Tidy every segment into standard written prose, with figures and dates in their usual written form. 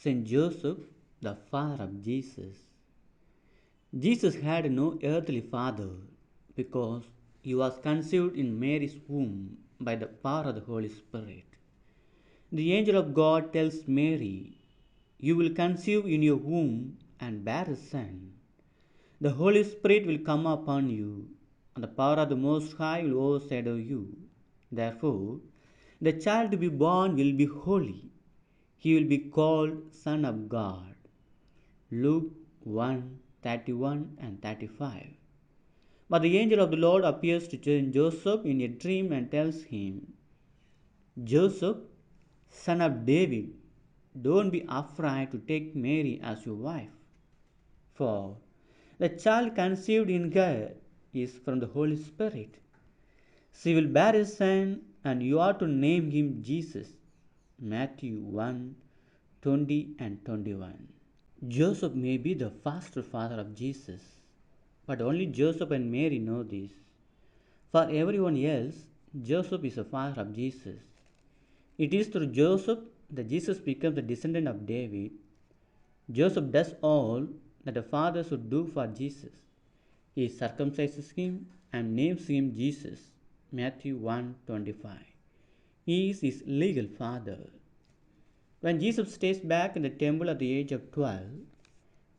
Saint Joseph, the father of Jesus. Jesus had no earthly father because he was conceived in Mary's womb by the power of the Holy Spirit. The angel of God tells Mary, "You will conceive in your womb and bear a son. The Holy Spirit will come upon you, and the power of the Most High will overshadow you. Therefore, the child to be born will be holy. He will be called Son of God." Luke 1:31 and 35. But the angel of the Lord appears to Joseph in a dream and tells him, "Joseph, son of David, don't be afraid to take Mary as your wife, for the child conceived in her is from the Holy Spirit. She will bear a son, and you are to name him Jesus." Matthew 1:20 and 21. Joseph may be the foster father of Jesus, but only Joseph and Mary know this. For everyone else, Joseph is the father of Jesus. It is through Joseph that Jesus becomes the descendant of David. Joseph does all that a father should do for Jesus. He circumcises him and names him Jesus. Matthew 1:25. He is his legal father. When Jesus stays back in the temple at the age of 12,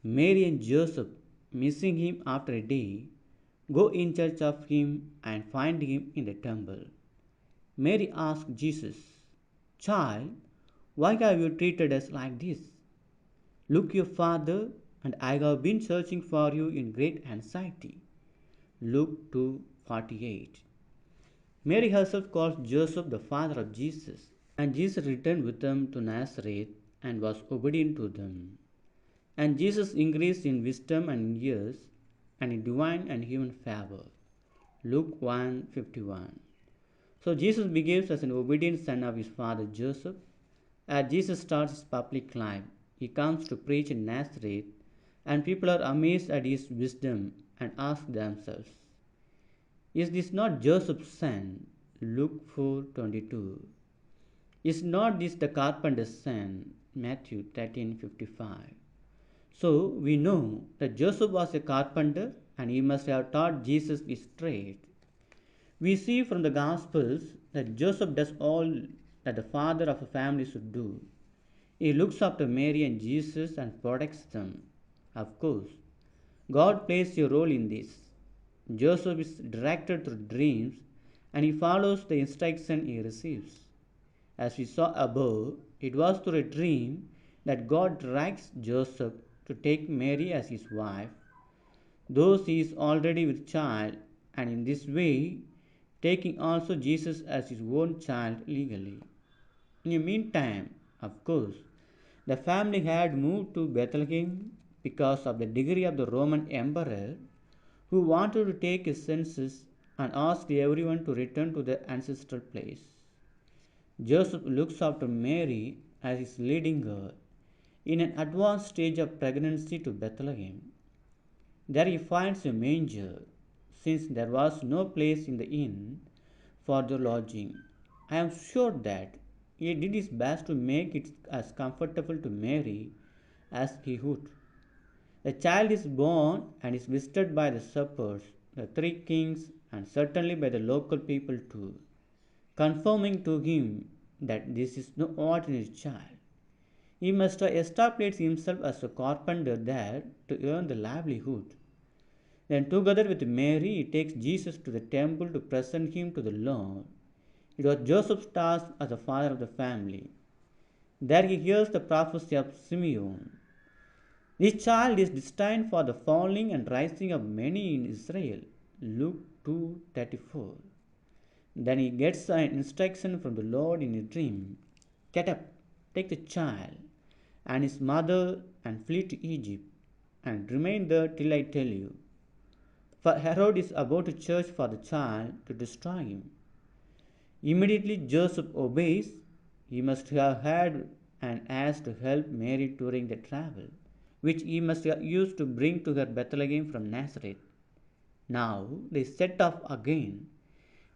Mary and Joseph, missing him after a day, go in search of him and find him in the temple. Mary asks Jesus, "Child, why have you treated us like this? Look, your father and I have been searching for you in great anxiety." Luke 2:48. Mary herself calls Joseph the father of Jesus, and Jesus returned with them to Nazareth and was obedient to them. And Jesus increased in wisdom and in years and in divine and human favor. Luke 1:51. So Jesus behaves as an obedient son of his father Joseph. As Jesus starts his public life, he comes to preach in Nazareth, and people are amazed at his wisdom and ask themselves, "Is this not Joseph's son?" Luke 4:22. "Is not this the carpenter's son?" Matthew 13:55. So we know that Joseph was a carpenter and he must have taught Jesus his trade. We see from the Gospels that Joseph does all that the father of a family should do. He looks after Mary and Jesus and protects them. Of course, God plays a role in this. Joseph is directed through dreams and he follows the instruction he receives. As we saw above, it was through a dream that God directs Joseph to take Mary as his wife, though she is already with child, and in this way taking also Jesus as his own child legally. In the meantime, of course, the family had moved to Bethlehem because of the decree of the Roman emperor, who wanted to take a census and asked everyone to return to their ancestral place. Joseph looks after Mary as he is leading her in an advanced stage of pregnancy to Bethlehem. There he finds a manger, since there was no place in the inn for the lodging. I am sure that he did his best to make it as comfortable to Mary as he would. The child is born and is visited by the shepherds, the three kings, and certainly by the local people too, confirming to him that this is no ordinary child. He must have established himself as a carpenter there to earn the livelihood. Then, together with Mary, he takes Jesus to the temple to present him to the Lord. It was Joseph's task as the father of the family. There he hears the prophecy of Simeon. This child is destined for the falling and rising of many in Israel. Luke 2:34. Then he gets an instruction from the Lord in a dream. "Get up, take the child and his mother and flee to Egypt, and remain there till I tell you. For Herod is about to search for the child to destroy him." Immediately Joseph obeys. He must have had an ass to help Mary during the travel, which he must have used to bring to her Bethlehem from Nazareth. Now they set off again.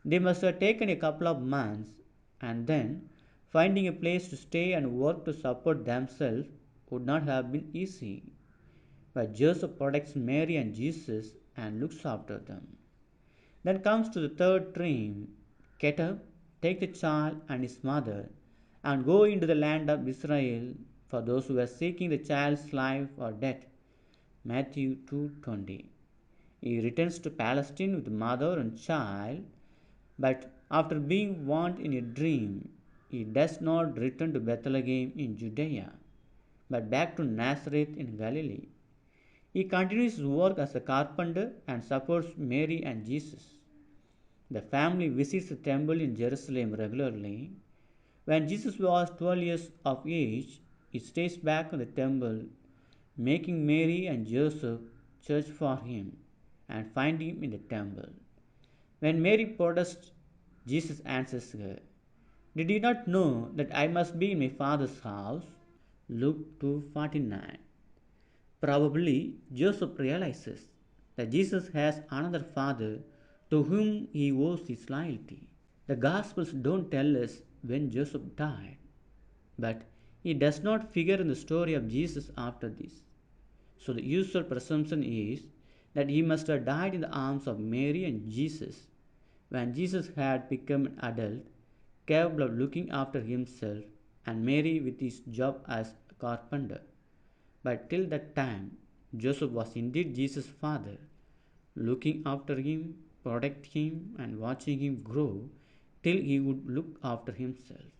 They must have taken a couple of months, and then, finding a place to stay and work to support themselves, would not have been easy, but Joseph protects Mary and Jesus and looks after them. Then comes to the third dream: get up, take the child and his mother, and go into the land of Israel, for those who were seeking the child's life are dead. Matthew 2:20. He returns to Palestine with mother and child, but after being warned in a dream, he does not return to Bethlehem in Judea, but back to Nazareth in Galilee. He continues his work as a carpenter and supports Mary and Jesus. The family visits the temple in Jerusalem regularly. When Jesus was 12 years of age, he stays back in the temple, making Mary and Joseph search for him and find him in the temple. When Mary protests, Jesus answers her, did you not know that I must be in my Father's house? Luke 2:49. Probably Joseph realizes that Jesus has another father to whom he owes his loyalty. The Gospels don't tell us when Joseph died, but he does not figure in the story of Jesus after this. So the usual presumption is that he must have died in the arms of Mary and Jesus when Jesus had become an adult, capable of looking after himself, and Mary with his job as a carpenter. But till that time, Joseph was indeed Jesus' father, looking after him, protecting him, and watching him grow till he would look after himself.